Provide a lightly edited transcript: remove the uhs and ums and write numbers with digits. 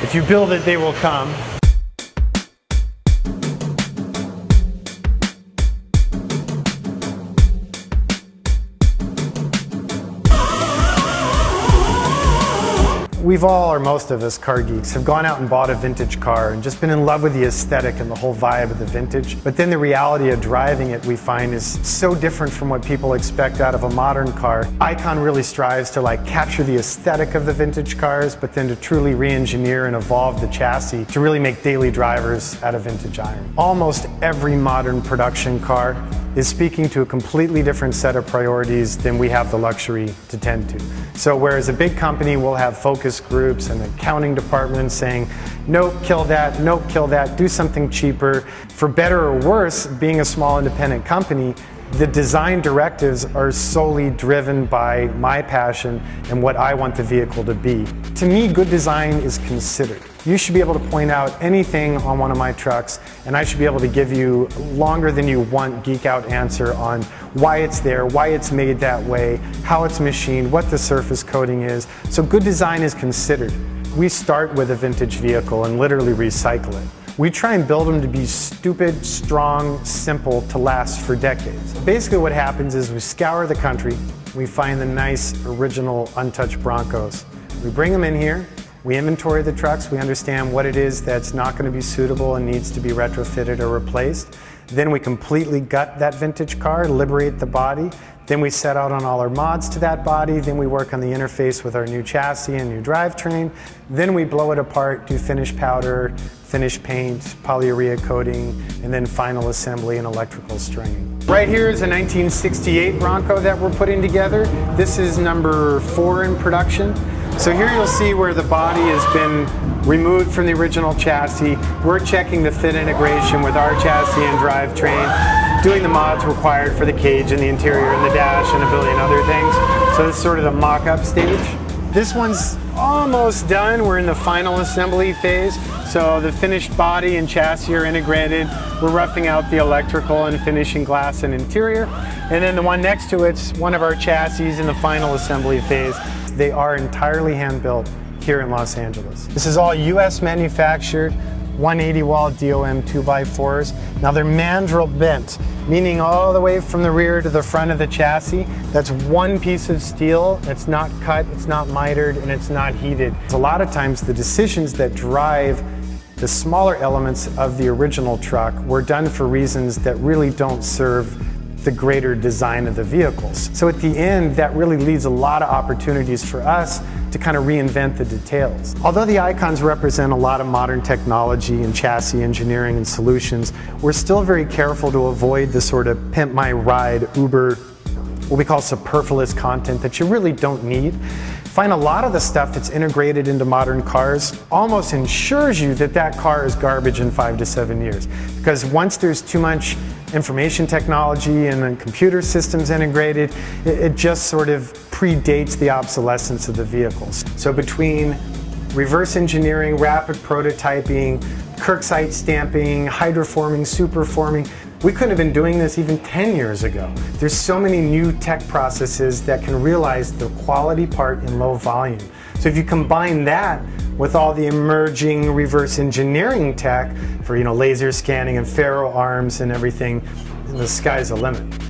If you build it, they will come. We've all, or most of us car geeks, have gone out and bought a vintage car and just been in love with the aesthetic and the whole vibe of the vintage. But then the reality of driving it, we find, is so different from what people expect out of a modern car. ICON really strives to capture the aesthetic of the vintage cars, but then to truly re-engineer and evolve the chassis to really make daily drivers out of vintage iron. Almost every modern production car is speaking to a completely different set of priorities than we have the luxury to tend to. So whereas a big company will have focus groups and accounting departments saying, nope, kill that, do something cheaper. For better or worse, being a small independent company, the design directives are solely driven by my passion and what I want the vehicle to be. To me, good design is considered. You should be able to point out anything on one of my trucks, and I should be able to give you longer than you want geek out answer on why it's there, why it's made that way, how it's machined, what the surface coating is. So good design is considered. We start with a vintage vehicle and literally recycle it. We try and build them to be stupid, strong, simple, to last for decades. Basically what happens is we scour the country, we find the nice, original, untouched Broncos. We bring them in here, we inventory the trucks, we understand what it is that's not going to be suitable and needs to be retrofitted or replaced. Then we completely gut that vintage car, liberate the body. Then we set out on all our mods to that body. Then we work on the interface with our new chassis and new drivetrain. Then we blow it apart, do finish powder, finish paint, polyurea coating, and then final assembly and electrical stringing. Right here is a 1968 Bronco that we're putting together. This is number 4 in production. So here you'll see where the body has been removed from the original chassis. We're checking the fit integration with our chassis and drivetrain, doing the mods required for the cage and the interior and the dash and a billion other things. So this is sort of the mock-up stage. This one's almost done. We're in the final assembly phase. So the finished body and chassis are integrated. We're roughing out the electrical and finishing glass and interior. And then the one next to it's one of our chassis in the final assembly phase. They are entirely hand-built here in Los Angeles. This is all US manufactured, 180 wall DOM 2x4s. Now they're mandrel bent, meaning all the way from the rear to the front of the chassis. That's one piece of steel. It's not cut, it's not mitered, and it's not heated. A lot of times the decisions that drive the smaller elements of the original truck were done for reasons that really don't serve the greater design of the vehicles. So at the end, that really leaves a lot of opportunities for us to kind of reinvent the details. Although the Icons represent a lot of modern technology and chassis engineering and solutions, we're still very careful to avoid the sort of pimp my ride, Uber, what we call superfluous content that you really don't need. Find a lot of the stuff that's integrated into modern cars almost ensures you that that car is garbage in 5 to 7 years. Because once there's too much information technology and then computer systems integrated, it just sort of predates the obsolescence of the vehicles. So between reverse engineering, rapid prototyping, Kirksite stamping, hydroforming, superforming, we couldn't have been doing this even 10 years ago. There's so many new tech processes that can realize the quality part in low volume. So if you combine that with all the emerging reverse engineering tech for laser scanning and ferro arms and everything, the sky's the limit.